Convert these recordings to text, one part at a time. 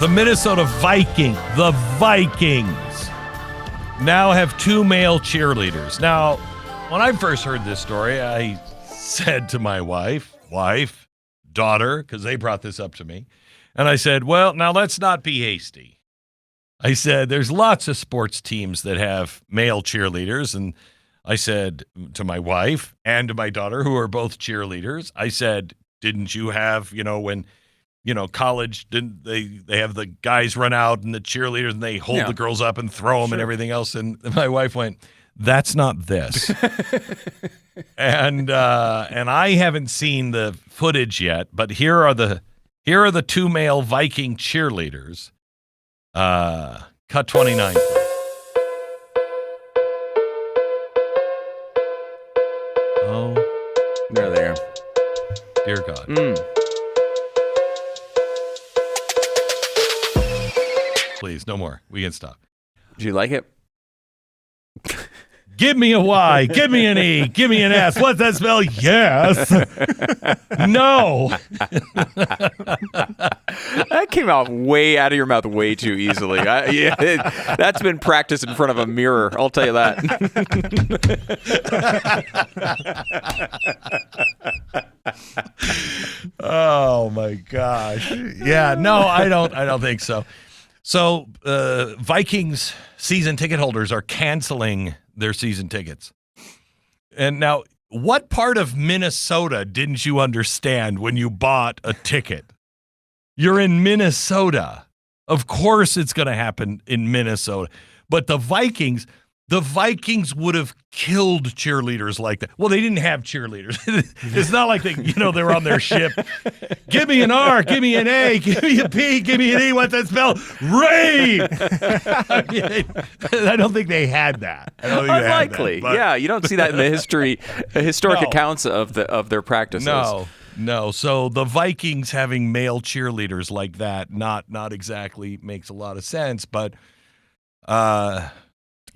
The Minnesota Vikings, now have 2 male cheerleaders. Now, when I first heard this story, I said to my wife, daughter, because they brought this up to me, and I said, well, now let's not be hasty. I said, there's lots of sports teams that have male cheerleaders, and I said to my wife and to my daughter, who are both cheerleaders, I said, didn't you have, when college, didn't they have the guys run out and the cheerleaders and they hold the girls up and throw them and everything else? And my wife went, that's not this. and I haven't seen the footage yet, but here are the 2 male Viking cheerleaders. Cut 29. Oh, there they are. Dear God. Please, no more. We can stop. Do you like it? Give me a Y. Give me an E. Give me an S. What's that spell? Yes. No. That came out way out of your mouth way too easily. That's been practiced in front of a mirror. I'll tell you that. Oh my gosh. Yeah. No, I don't think so. So Vikings season ticket holders are canceling their season tickets. And now, what part of Minnesota didn't you understand when you bought a ticket? You're in Minnesota. Of course it's going to happen in Minnesota. But the Vikings would have killed cheerleaders like that. Well, they didn't have cheerleaders. It's not like they were on their ship. Give me an R, give me an A, give me a P, give me an E. What's that spell? Rain. I don't think they had that. Unlikely. Yeah, you don't see that in the historic accounts of their practices. No. So the Vikings having male cheerleaders like that, not exactly makes a lot of sense, but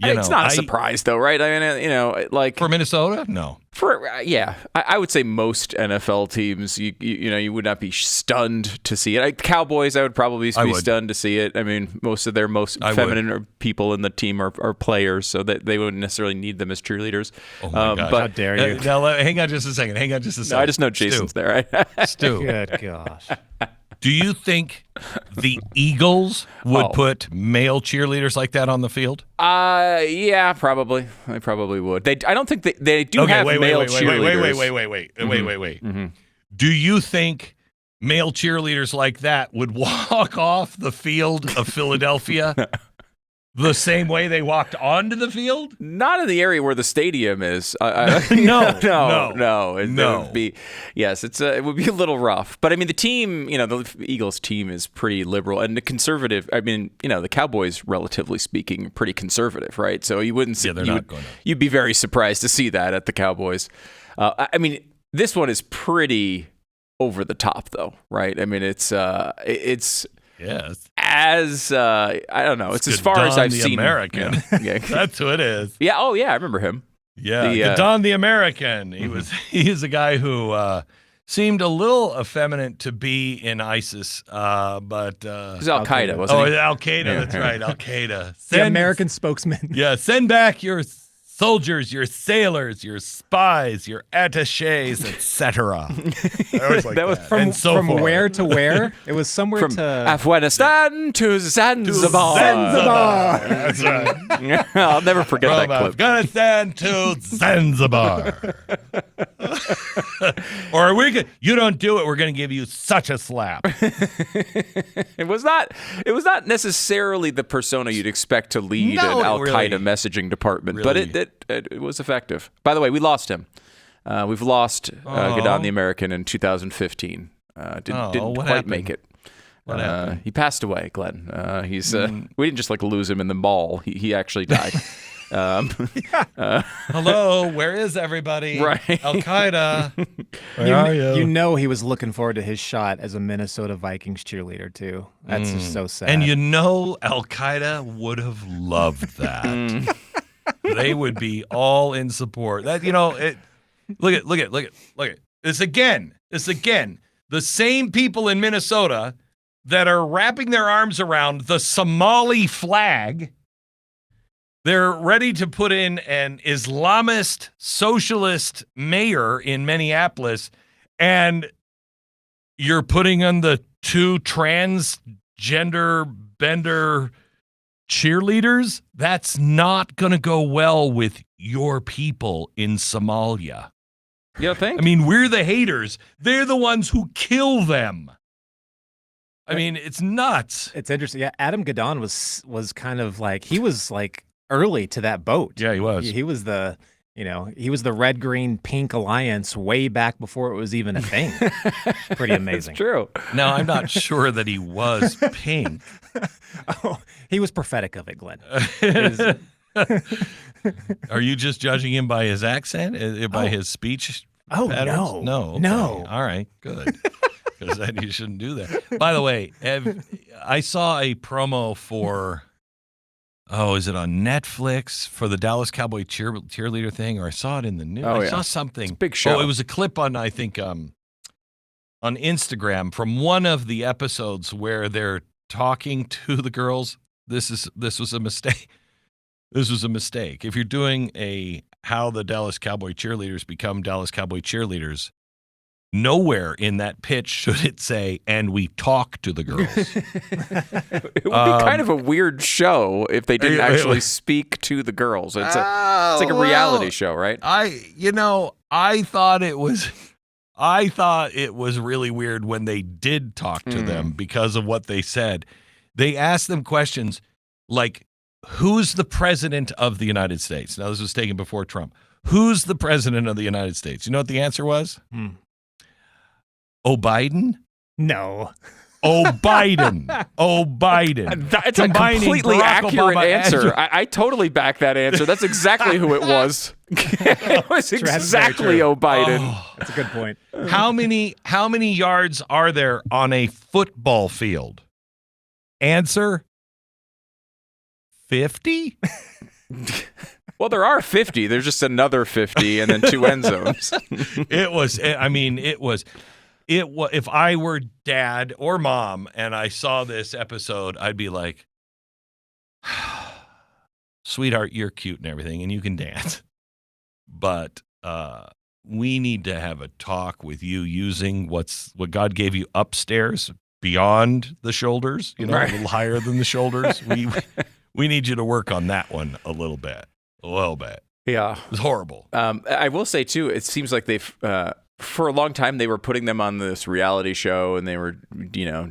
it's not a surprise, though, right? I mean, for Minnesota, no. I would say most NFL teams, you would not be stunned to see it. Cowboys, I would probably be stunned to see it. I mean, most of their most feminine people in the team are players, so that they wouldn't necessarily need them as cheerleaders. Oh my gosh! But, how dare you? Now, hang on just a second. No, I just know Jason's there. Right? Stu. Good gosh. Do you think the Eagles would put male cheerleaders like that on the field? Yeah, probably. They probably would. I don't think they do have male cheerleaders. Wait. Mm-hmm. Do you think male cheerleaders like that would walk off the field of Philadelphia the same way they walked onto the field? Not in the area where the stadium is. No. It would be, yes, it would be a little rough. But I mean, the team, the Eagles team is pretty liberal and the conservative. I mean, the Cowboys, relatively speaking, are pretty conservative, right? So you wouldn't see. You'd be very surprised to see that at the Cowboys. I mean, this one is pretty over the top, though, right? I mean, it's. Yes. I don't know. It's as far as I've seen. American. Yeah. That's who it is. Yeah. Oh, yeah. I remember him. Yeah. Don the American. He's a guy who seemed a little effeminate to be in ISIS, but it was Al Qaeda, wasn't he? Oh, Al Qaeda. That's right. Al Qaeda. The American spokesman. Yeah. Send back your soldiers, your sailors, your spies, your attachés, etc. That was from where to where? It was somewhere from to Afghanistan to Zanzibar. That's right. I'll never forget that clip. Afghanistan to Zanzibar. Or you don't do it, we're going to give you such a slap. It was not necessarily the persona you'd expect to lead an Al Qaeda messaging department, but it was effective. By the way, we lost him. We've lost Gadon the American in 2015. Didn't quite make it. What happened? He passed away, Glenn. We didn't just lose him in the mall. He actually died. Hello, where is everybody? Right. Al Qaeda. Where are you? You know he was looking forward to his shot as a Minnesota Vikings cheerleader too. That's just so sad. And Al Qaeda would have loved that. They would be all in support. That look at. It's again the same people in Minnesota that are wrapping their arms around the Somali flag. They're ready to put in an Islamist socialist mayor in Minneapolis, and you're putting on the two transgender bender cheerleaders? That's not going to go well with your people in Somalia. You don't think? I mean, we're the haters. They're the ones who kill them. I mean, it's nuts. It's interesting. Yeah, Adam Gadon was kind of like, he was like early to that boat. Yeah, he was. He was the, he was the red, green, pink alliance way back before it was even a thing. Pretty amazing. It's true. Now, I'm not sure that he was pink. Oh, he was prophetic of it, Glenn. Are you just judging him by his accent, by his speech patterns? No. Okay. No. All right, good. Because then you shouldn't do that. By the way, I saw a promo for, is it on Netflix for the Dallas Cowboy cheerleader thing, or I saw it in the news. I saw something. It's a big show. Oh, it was a clip on, I think, on Instagram from one of the episodes where they're talking to the girls. This was a mistake. This was a mistake. If you're doing how the Dallas Cowboy cheerleaders become Dallas Cowboy cheerleaders, nowhere in that pitch should it say, and we talk to the girls. It would be kind of a weird show if they didn't actually speak to the girls. It's like a reality show, right? I thought it was really weird when they did talk to them because of what they said. They asked them questions like, who's the president of the United States? Now, this was taken before Trump. Who's the president of the United States? You know what the answer was? Oh, Biden? No. Oh, Biden. Oh, Biden. That's a completely accurate answer. I totally back that answer. That's exactly who it was. It was exactly Oh, Biden. Oh, that's a good point. How many yards are there on a football field? Answer: 50? Well, there are 50. There's just another 50 and then 2 end zones. If I were dad or mom and I saw this episode, I'd be like, sweetheart, you're cute and everything, and you can dance. But we need to have a talk with you using what God gave you upstairs, beyond the shoulders, a little higher than the shoulders. We need you to work on that one a little bit. Yeah. It's horrible. I will say, too, it seems like they've, for a long time, they were putting them on this reality show and they were,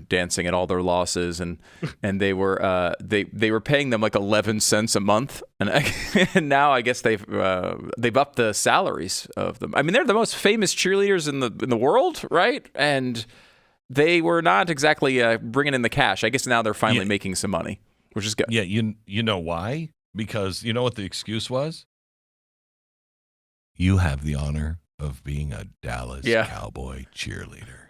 dancing at all their losses. And they were they were paying them like 11 cents a month. And now I guess they've upped the salaries of them. I mean, they're the most famous cheerleaders in the world, right? And they were not exactly bringing in the cash. I guess now they're finally making some money, which is good. Yeah, you know why? Because you know what the excuse was? You have the honor of being a Dallas Cowboy cheerleader.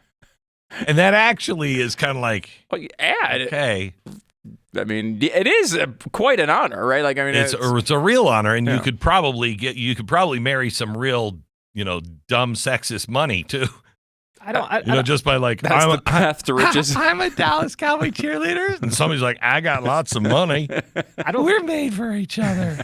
And that actually is kind of like, okay. I mean, it is quite an honor, right? Like, I mean, it's a real honor, and you could probably marry some real, dumb sexist money too. Just by like, that's the path to riches. I'm a Dallas Cowboy cheerleader, and somebody's like, I got lots of money. We're made for each other.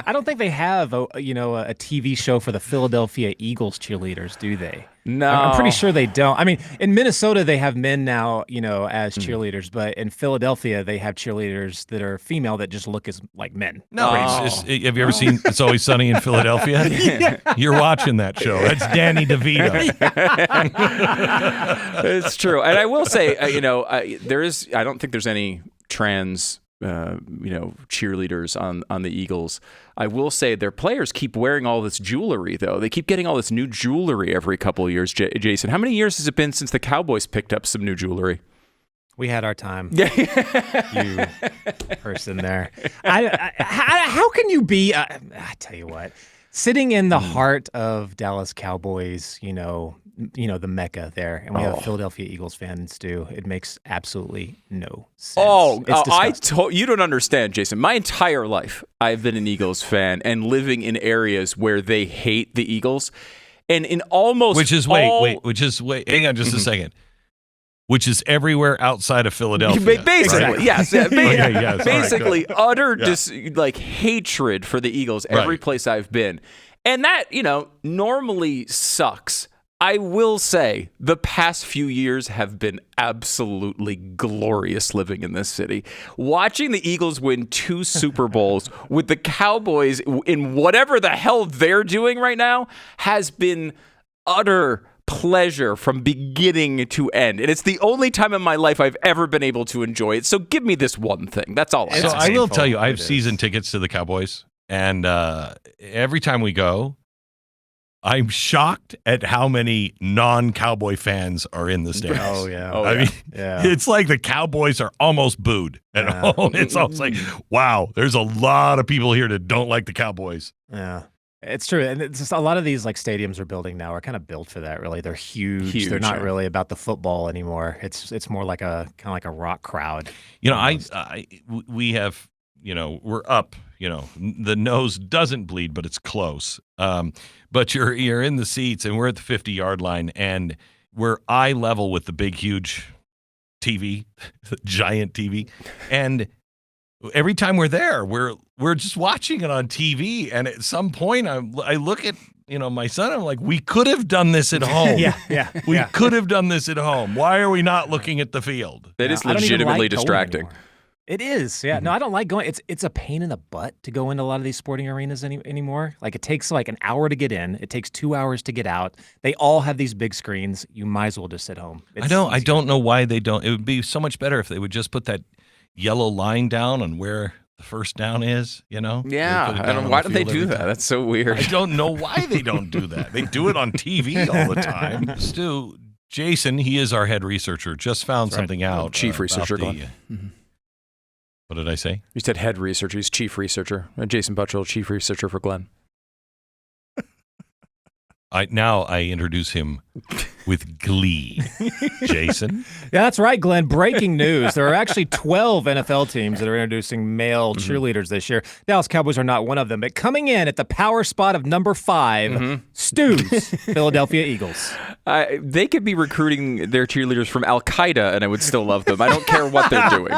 I don't think they have a TV show for the Philadelphia Eagles cheerleaders, do they? No, I'm pretty sure they don't. I mean, in Minnesota they have men now, as cheerleaders, but in Philadelphia they have cheerleaders that are female that just look like men. No, have you ever seen It's Always Sunny in Philadelphia? Yeah. You're watching that show. That's Danny DeVito. It's true, and I will say, I don't think there's any trans cheerleaders on the Eagles. I will say their players keep wearing all this jewelry, though. They keep getting all this new jewelry every couple of years. Jason, how many years has it been since the Cowboys picked up some new jewelry? We had our time. You person there. How can you be? I tell you what. Sitting in the heart of Dallas Cowboys, the Mecca there, and we have Philadelphia Eagles fans too. It makes absolutely no sense. You don't understand, Jason. My entire life, I've been an Eagles fan and living in areas where they hate the Eagles, and in almost hang on just a second. which is everywhere outside of Philadelphia. Basically, right? yes. Yes. Basically, Right, utter hatred for the Eagles every place I've been. And that, normally sucks. I will say the past few years have been absolutely glorious living in this city. Watching the Eagles win 2 Super Bowls with the Cowboys in whatever the hell they're doing right now has been utter pleasure from beginning to end. And it's the only time in my life I've ever been able to enjoy it. So give me this one thing. That's all I So ask. I will tell you, I have season tickets to the Cowboys. And every time we go, I'm shocked at how many non-Cowboy fans are in the stands. Oh, yeah. I mean, it's like the Cowboys are almost booed at home. It's almost like, wow, there's a lot of people here that don't like the Cowboys. Yeah. It's true, and it's just a lot of these stadiums are building now are kind of built for that. Really, they're huge. They're not really about the football anymore. It's more like a kind of like a rock crowd. We have we're up. The nose doesn't bleed, but it's close. But you're in the seats, and we're at the 50-yard line, and we're eye level with the big, huge TV, giant TV, and every time we're there, we're just watching it on TV, and at some point, I look at my son. I'm like, we could have done this at home. We could have done this at home. Why are we not looking at the field? That is legitimately distracting. It is, yeah. No, I don't like going. It's a pain in the butt to go into a lot of these sporting arenas anymore. Like it takes an hour to get in. It takes 2 hours to get out. They all have these big screens. You might as well just sit home. I don't know why they don't. It would be so much better if they would just put that yellow line down on where the first down is, Yeah. Why don't they do that? That's so weird. I don't know why they don't do that. They do it on TV all the time. Stu, Jason, he is our head researcher, just found something out. Chief researcher. What did I say? You said head researcher. He's chief researcher. Jason Buttrell, chief researcher for Glenn. Now I introduce him with glee. Jason? Yeah, that's right, Glenn. Breaking news. There are actually 12 NFL teams that are introducing male cheerleaders this year. Dallas Cowboys are not one of them. But coming in at the power spot of number 5, Stu's Philadelphia Eagles. They could be recruiting their cheerleaders from Al-Qaeda, and I would still love them. I don't care what they're doing.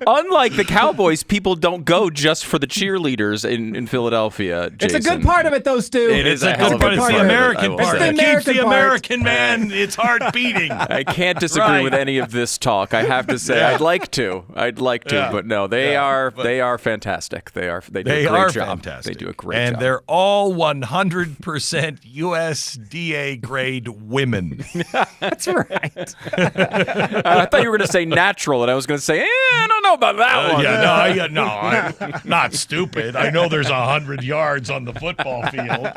Unlike the Cowboys, people don't go just for the cheerleaders in Philadelphia, Jason. It's a good part of it, though, Stu. It's a good part. It's the American part. It keeps the American man, its heart beating. I can't disagree with any of this talk. I have to say, I'd like to, but no, they are fantastic. They do a great job. Fantastic. They do a great job. And they're all 100% USDA grade women. That's right. I thought you were going to say natural, and I was going to say, I don't know about that one. I'm not stupid. I know there's 100 yards on the football field.